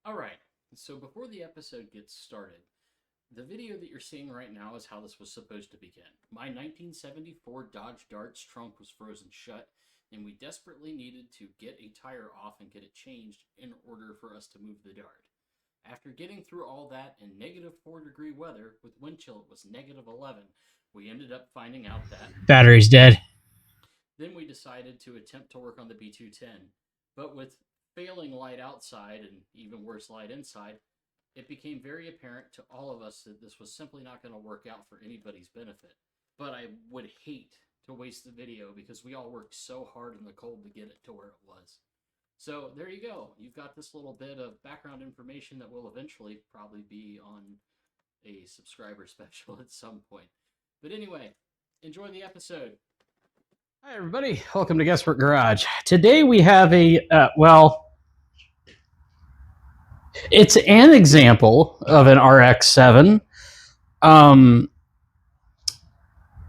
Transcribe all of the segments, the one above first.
Alright, so before the episode gets started, the video that you're seeing right now is how this was supposed to begin. My 1974 Dodge Dart's trunk was frozen shut, and we desperately needed to get a tire off and get it changed in order for us to move the Dart. After getting through all that in negative 4-degree weather, with wind chill it was negative 11, we ended up finding out that battery's dead. Then we decided to attempt to work on the Pt.1, but with failing light outside and even worse light inside, it became very apparent to all of us that this was simply not going to work out for anybody's benefit. But I would hate to waste the video because we all worked so hard in the cold to get it to where it was. So there you go. You've got this little bit of background information that will eventually probably be on a subscriber special at some point. But anyway, enjoy the episode. Hi, everybody. Welcome to Guesswork Garage. Today we have it's an example of an RX7.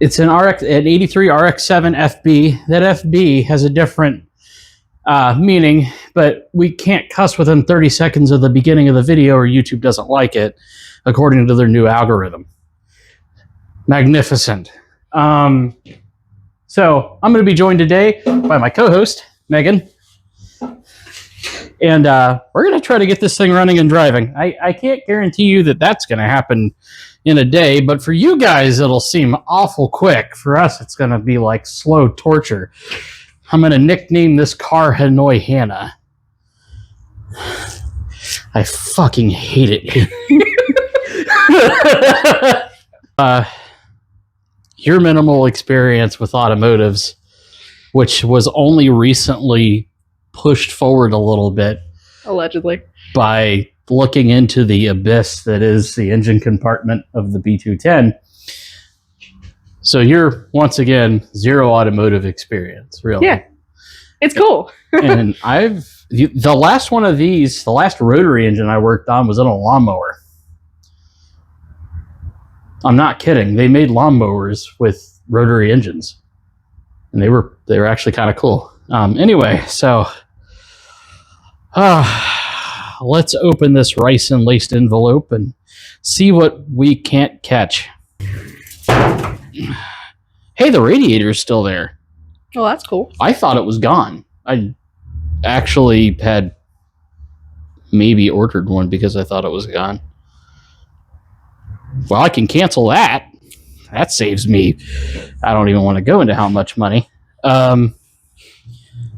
It's an 83 RX7 FB. That FB has a different meaning, but we can't cuss within 30 seconds of the beginning of the video or YouTube doesn't like it, according to their new algorithm. Magnificent. So I'm going to be joined today by my co-host, Megan. And we're going to try to get this thing running and driving. I can't guarantee you that that's going to happen in a day, but for you guys, it'll seem awful quick. For us, it's going to be like slow torture. I'm going to nickname this car Hanoi Hannah. I fucking hate it. Your minimal experience with automotives, which was only recently pushed forward a little bit. Allegedly. By looking into the abyss that is the engine compartment of the B210. So you're, once again, zero automotive experience, really. Yeah. It's cool. And the last one of these, the last rotary engine I worked on was on a lawnmower. I'm not kidding. They made lawnmowers with rotary engines, and they were actually kind of cool. Anyway, so let's open this rice and laced envelope and see what we can't catch. Hey, the radiator's still there. Oh, that's cool. I thought it was gone. I actually had maybe ordered one because I thought it was gone. Well, I can cancel that. That saves me. I don't even want to go into how much money.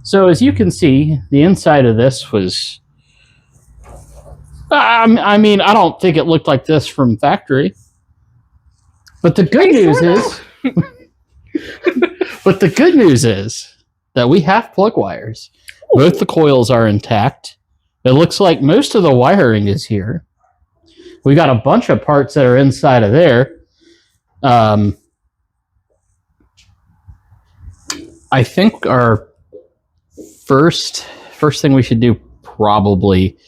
So as you can see, the inside of this was... I mean, I don't think it looked like this from factory. But the good news is... But the good news is that we have plug wires. Both the coils are intact. It looks like most of the wiring is here. We got a bunch of parts that are inside of there. I think our first thing we should do probably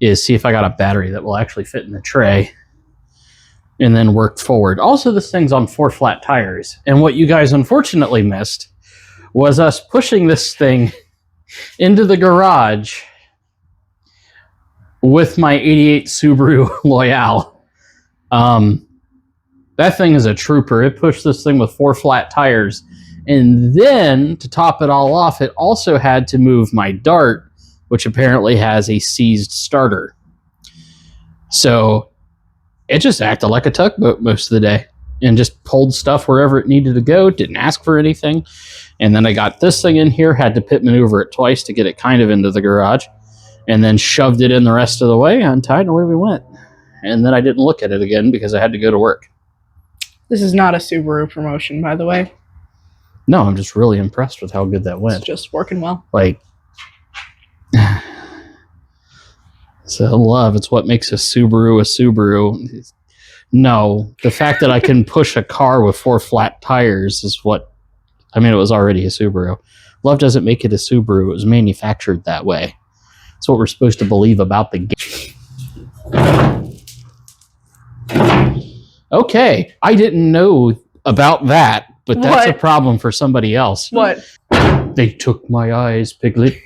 is see if I got a battery that will actually fit in the tray and then work forward. Also, this thing's on 4 flat tires. And what you guys unfortunately missed was us pushing this thing into the garage with my 88 Subaru Loyale. That thing is a trooper. It pushed this thing with 4 flat tires. And then, to top it all off, it also had to move my Dart, which apparently has a seized starter. So, it just acted like a tugboat most of the day. And just pulled stuff wherever it needed to go. Didn't ask for anything. And then I got this thing in here. Had to pit maneuver it twice to get it kind of into the garage. And then shoved it in the rest of the way, untied, and away we went. And then I didn't look at it again because I had to go to work. This is not a Subaru promotion, by the way. No, I'm just really impressed with how good that went. It's just working well. Like, so love, it's what makes a Subaru a Subaru. No, the fact that I can push a car with 4 flat tires is what, I mean, it was already a Subaru. Love doesn't make it a Subaru. It was manufactured that way. That's what we're supposed to believe about the game. Okay, I didn't know about that, but that's a problem for somebody else. What? They took my eyes, Piglet.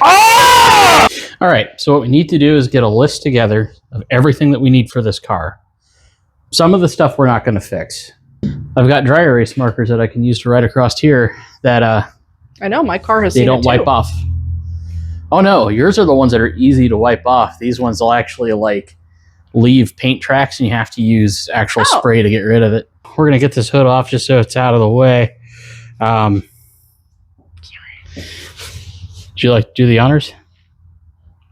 Oh! All right, so what we need to do is get a list together of everything that we need for this car. Some of the stuff we're not going to fix. I've got dry erase markers that I can use to write across here that I know, my car has they seen don't it wipe too. off. Oh no, yours are the ones that are easy to wipe off. These ones will actually like leave paint tracks and you have to use actual spray to get rid of it. We're going to get this hood off just so it's out of the way. Would you like to do the honors?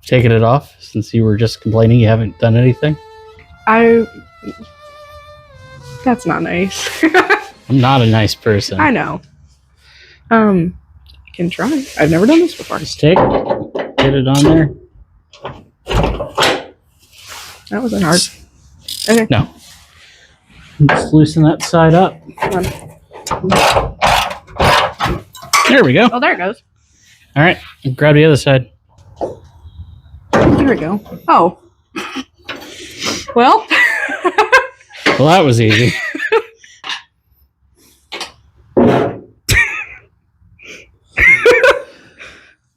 Taking it off since you were just complaining you haven't done anything? That's not nice. I'm not a nice person. I know. I can try. I've never done this before. Just take it, get it on there. That wasn't hard. Okay. No. Just loosen that side up. Come on. There we go. Oh, there it goes. All right, grab the other side. There we go. Oh. Well. Well, that was easy.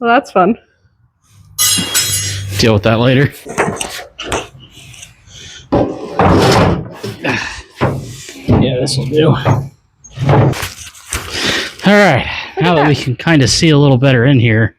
Well, that's fun. Deal with that later. Yeah, this will do. All right, now that we can kind of see a little better in here.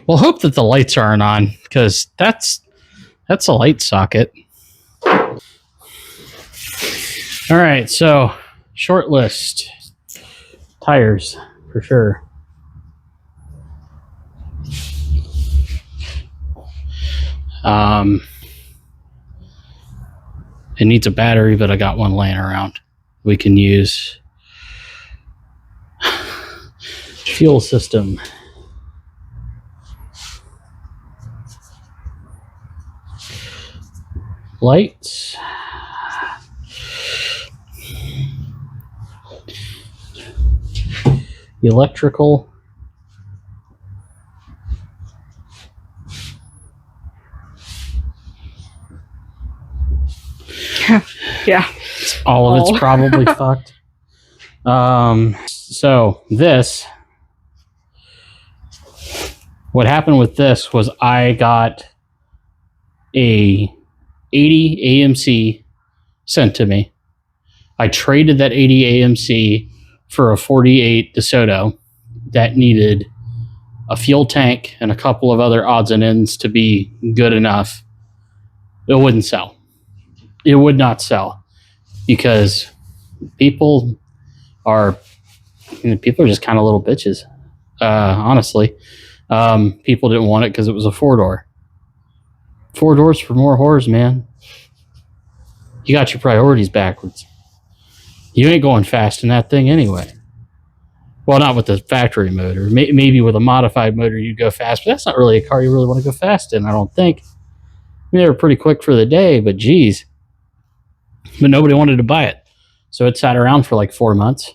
We'll hope that the lights aren't on, because that's a light socket. All right, so short list. Tires, for sure. It needs a battery, but I got one laying around. We can use fuel system. Lights. Electrical. Yeah. All of it's probably fucked. So this, what happened with this was I got a 80 AMC sent to me. I traded that 80 AMC for a 48 DeSoto that needed a fuel tank and a couple of other odds and ends to be good enough. It wouldn't sell. It would not sell because people are just kind of little bitches. Honestly, people didn't want it because it was a 4-door. 4 doors for more whores, man. You got your priorities backwards. You ain't going fast in that thing anyway. Well, not with the factory motor. Maybe with a modified motor you'd go fast, but that's not really a car you really want to go fast in, I don't think. I mean, they were pretty quick for the day, but geez. But nobody wanted to buy it. So it sat around for like 4 months.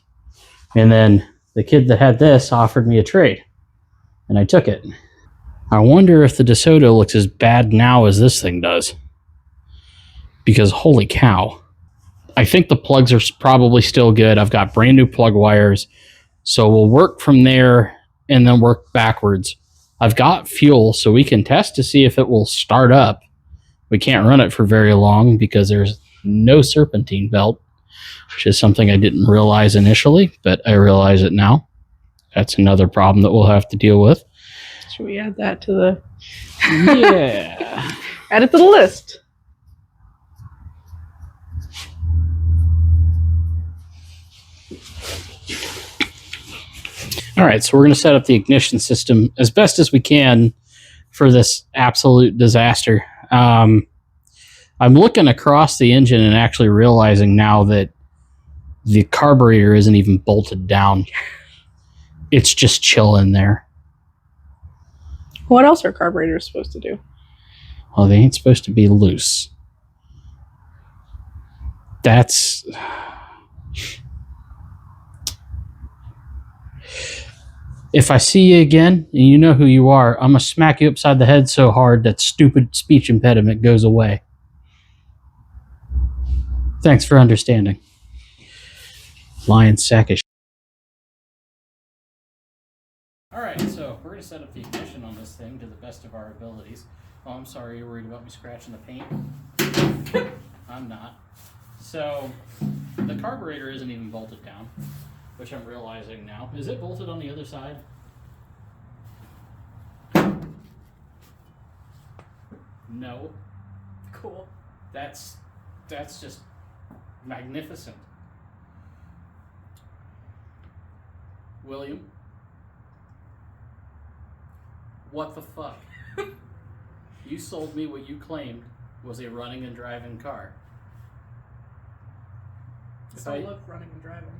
And then the kid that had this offered me a trade. And I took it. I wonder if the DeSoto looks as bad now as this thing does. Because holy cow. I think the plugs are probably still good. I've got brand new plug wires. So we'll work from there and then work backwards. I've got fuel, so we can test to see if it will start up. We can't run it for very long because there's no serpentine belt, which is something I didn't realize initially, but I realize it now. That's another problem that we'll have to deal with. Should we add that to the... Yeah. Add it to the list. All right, so we're going to set up the ignition system as best as we can for this absolute disaster. I'm looking across the engine and actually realizing now that the carburetor isn't even bolted down. It's just chilling there. What else are carburetors supposed to do? Well, they ain't supposed to be loose. That's... If I see you again and you know who you are, I'm going to smack you upside the head so hard that stupid speech impediment goes away. Thanks for understanding. Lion sack of Alright, so we're going to set up the ignition on this thing to the best of our abilities. Oh, I'm sorry, you're worried about me scratching the paint? I'm not. So, the carburetor isn't even bolted down, which I'm realizing now. Is it bolted on the other side? No. Cool. That's just magnificent. William? What the fuck? You sold me what you claimed was a running and driving car. It's don't look running and driving.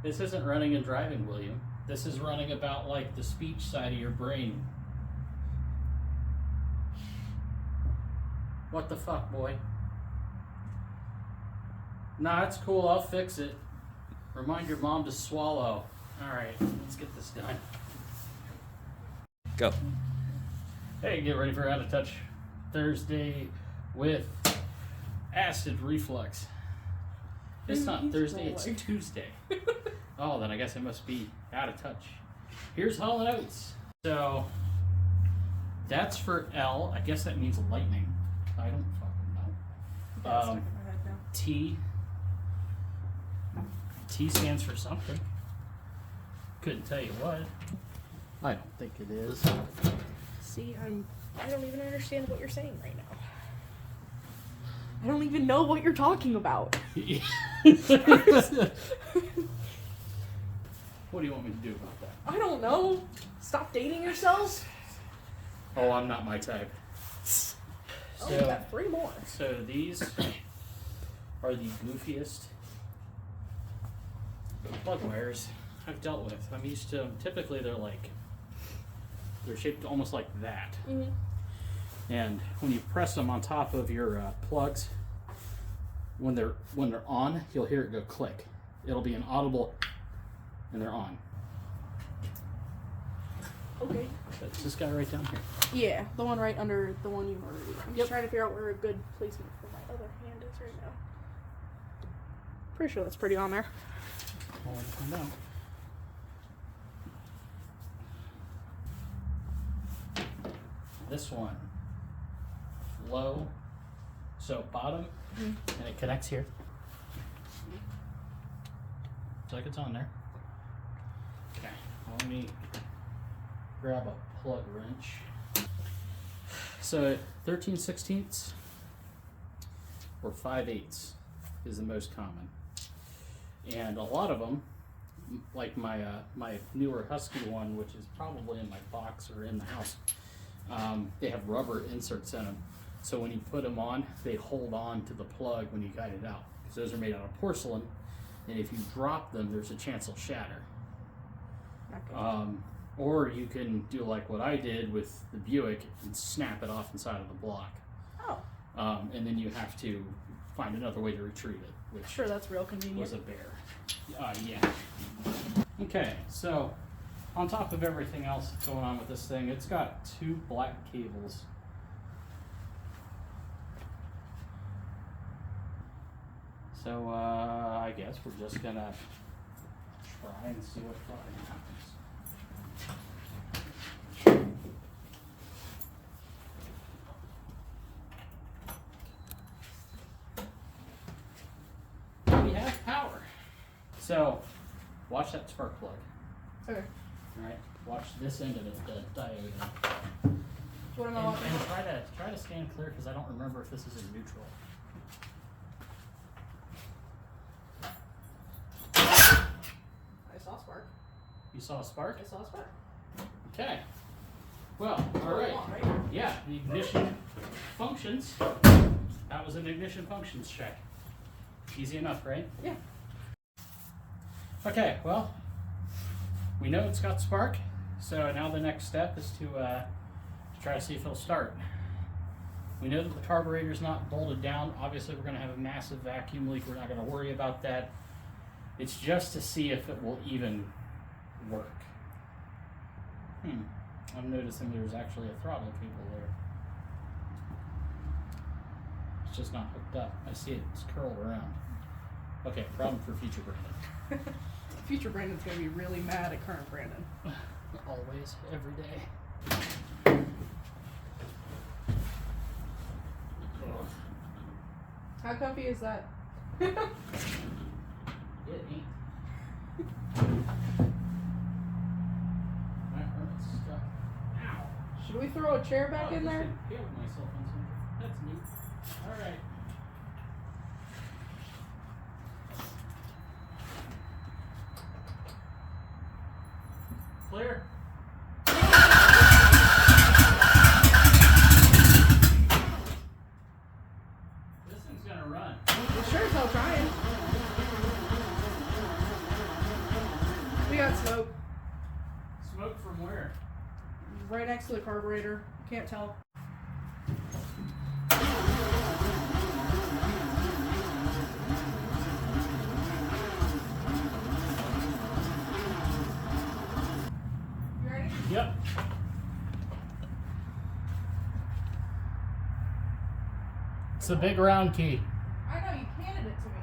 This isn't running and driving, William. This is running about like the speech side of your brain. What the fuck, boy? Nah, it's cool. I'll fix it. Remind your mom to swallow. Alright, let's get this done. Go. Hey, get ready for Out of Touch Thursday with acid reflux. It's not Thursday, it's Tuesday. Oh, then I guess it must be out of touch. Here's Hall & Oates. So, that's for L. I guess that means lightning. I don't fucking know. T. T stands for something. Couldn't tell you what. I don't think it is. See, I don't even understand what you're saying right now. I don't even know what you're talking about. What do you want me to do about that? I don't know. Stop dating yourselves. Oh, I'm not my type. Oh, we got 3 more. So these are the goofiest plug wires I've dealt with. I'm used to them. Typically they're shaped almost like that. Mm-hmm. And when you press them on top of your plugs, when they're on, you'll hear it go click. It'll be an audible, and they're on. Okay. That's this guy right down here. Yeah, the one right under the one you already. I'm just trying to figure out where a good placement for my other hand is right now. Pretty sure that's pretty on there. Well, let's find out. This one, low, so bottom, and it connects here. Looks like it's on there. Okay, let me grab a plug wrench. So 13/16 or 5/8 is the most common, and a lot of them, like my my newer Husky one, which is probably in my box or in the house. They have rubber inserts in them, so when you put them on, they hold on to the plug when you guide it out, because those are made out of porcelain, and if you drop them, there's a chance they'll shatter. Okay. Or you can do like what I did with the Buick and snap it off inside of the block. Oh. And then you have to find another way to retrieve it, which Sure, that's real convenient. was a bear. Yeah. Okay, so on top of everything else that's going on with this thing, it's got 2 black cables. So I guess we're just gonna try and see what fucking happens. We have power. So watch that spark plug. Okay. Alright, watch this end of it, the diode. What am I And watching? try to stand clear, because I don't remember if this is in neutral. I saw a spark. You saw a spark? I saw a spark. Okay. Well, alright. Right? Yeah, the ignition functions. That was an ignition functions check. Easy enough, right? Yeah. Okay, well, we know it's got spark, so now the next step is to try to see if it'll start. We know that the carburetor's not bolted down. Obviously, we're going to have a massive vacuum leak. We're not going to worry about that. It's just to see if it will even work. I'm noticing there's actually a throttle cable there. It's just not hooked up. I see it's curled around. Okay, problem for future Brandon. Future Brandon's gonna be really mad at current Brandon. Always, every day. How comfy is that? It ain't. My arm is stuck. Ow. Should we throw a chair back in there? I impaled myself on something. That's neat. Alright. Clear. This thing's gonna run. Well, sure as hell trying. We got smoke Smoke from where? right next to the carburetor. Can't tell. You ready? Yep. It's the big round key. I know, you handed it to me.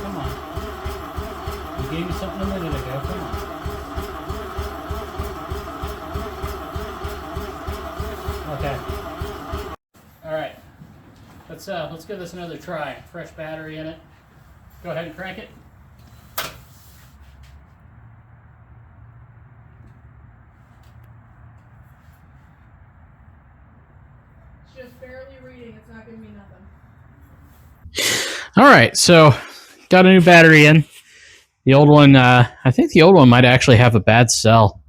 Come on. You gave me something a minute ago. Come on. Okay. All right. Let's give this another try. Fresh battery in it. Go ahead and crank it. It's just barely reading. It's not giving me nothing. All right, so got a new battery in. The old one, I think the old one might actually have a bad cell.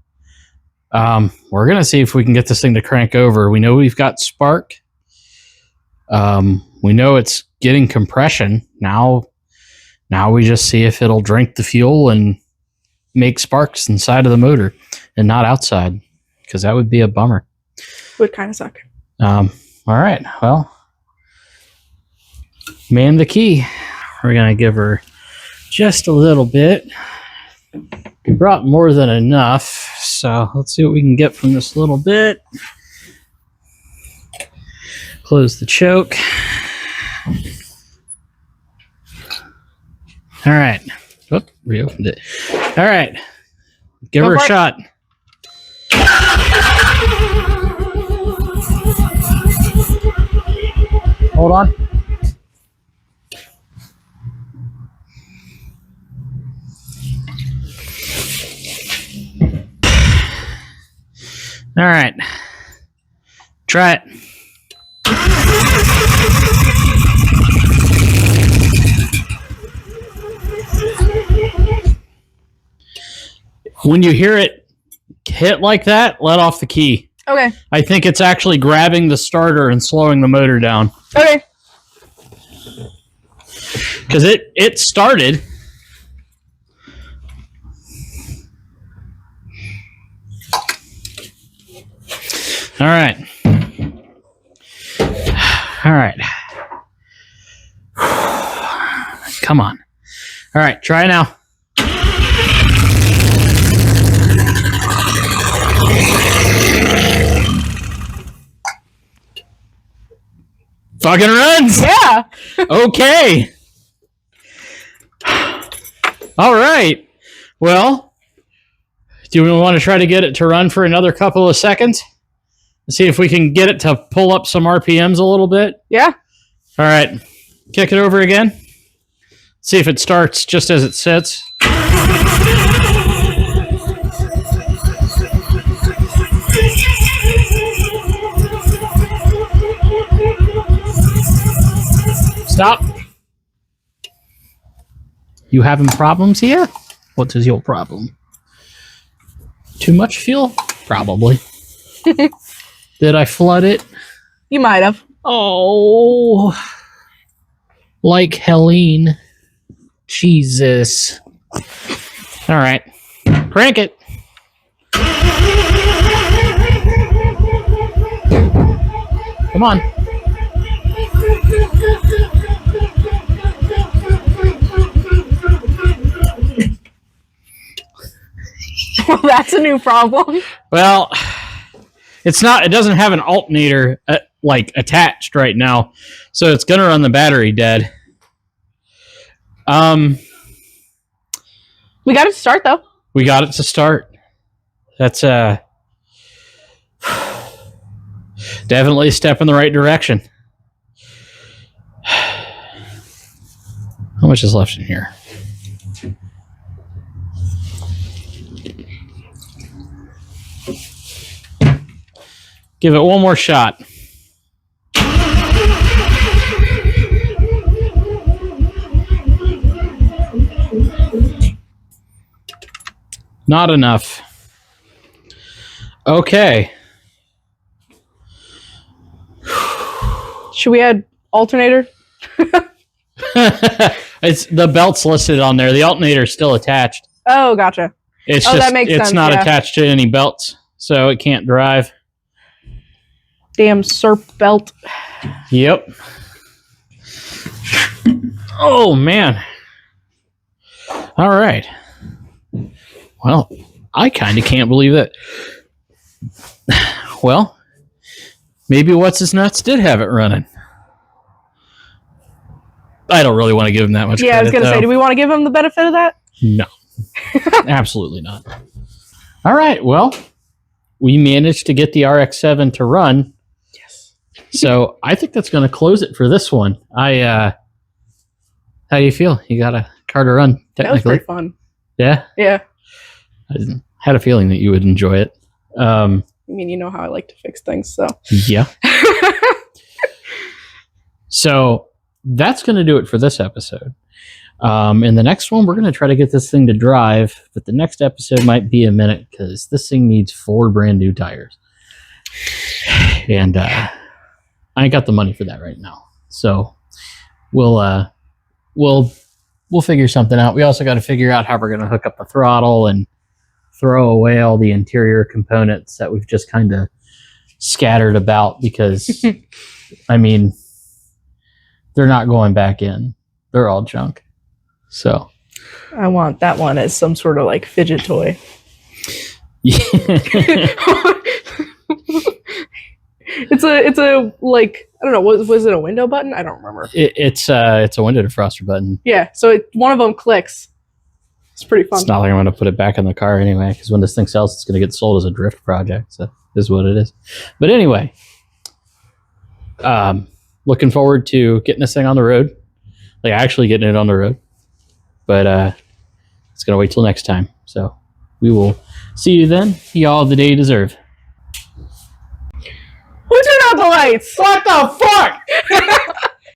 We're gonna see if we can get this thing to crank over. We know we've got spark. We know it's getting compression. Now we just see if it'll drink the fuel and make sparks inside of the motor and not outside, because that would be a bummer. Would kind of suck. All right, well, man the key. We're gonna give her just a little bit. We brought more than enough, so let's see what we can get from this little bit. Close the choke. All right. Whoop, reopened it. All right. Give her a shot. Hold on. All right. Try it. When you hear it hit like that, let off the key. Okay. I think it's actually grabbing the starter and slowing the motor down. Okay. Because it started. All right. All right. Come on. All right, try now. Fucking runs. Yeah. Okay. All right. Well, do we want to try to get it to run for another couple of seconds? See if we can get it to pull up some RPMs a little bit. Yeah. All right. Kick it over again. See if it starts just as it sits. Stop. You having problems here? What is your problem? Too much fuel? Probably. Did I flood it? You might have. Oh. Like Helene. Jesus. All right. Crank it. Come on. Well, that's a new problem. Well, it's not. It doesn't have an alternator like attached right now, so it's gonna run the battery dead. We got it to start though. We got it to start. That's definitely a step in the right direction. How much is left in here? Give it one more shot. Not enough. Okay. Should we add alternator? It's the belt's listed on there. The alternator is still attached. Oh, gotcha. It's Oh, just that makes it's sense, not yeah. attached to any belts, so it can't drive. Damn SERP belt. Yep. Oh man. All right. Well, I kind of can't believe it. Well, maybe What's His Nuts did have it running. I don't really want to give him that much credit. Yeah, I was going to say, do we want to give him the benefit of that? No. Absolutely not. All right, well, we managed to get the RX7 to run. Yes. So I think that's going to close it for this one. How do you feel? You got a car to run, technically. That was pretty fun. Yeah? Yeah. I had a feeling that you would enjoy it. I mean, you know how I like to fix things, so. Yeah. So that's going to do it for this episode. In the next one, we're going to try to get this thing to drive, but the next episode might be a minute because this thing needs 4 brand new tires. And I ain't got the money for that right now. So we'll figure something out. We also got to figure out how we're going to hook up the throttle and throw away all the interior components that we've just kind of scattered about because, I mean, they're not going back in. They're all junk. So I want that one as some sort of like fidget toy. yeah. It's a like, I don't know, was it a window button? I don't remember. It's a window defroster button. Yeah, so one of them clicks. It's pretty fun. It's not like I'm going to put it back in the car anyway, because when this thing sells, it's going to get sold as a drift project. So this is what it is. But anyway, looking forward to getting this thing on the road, like actually getting it on the road. But it's going to wait till next time. So we will see you then. Y'all have the day you deserve. Who turned out the lights? What the fuck?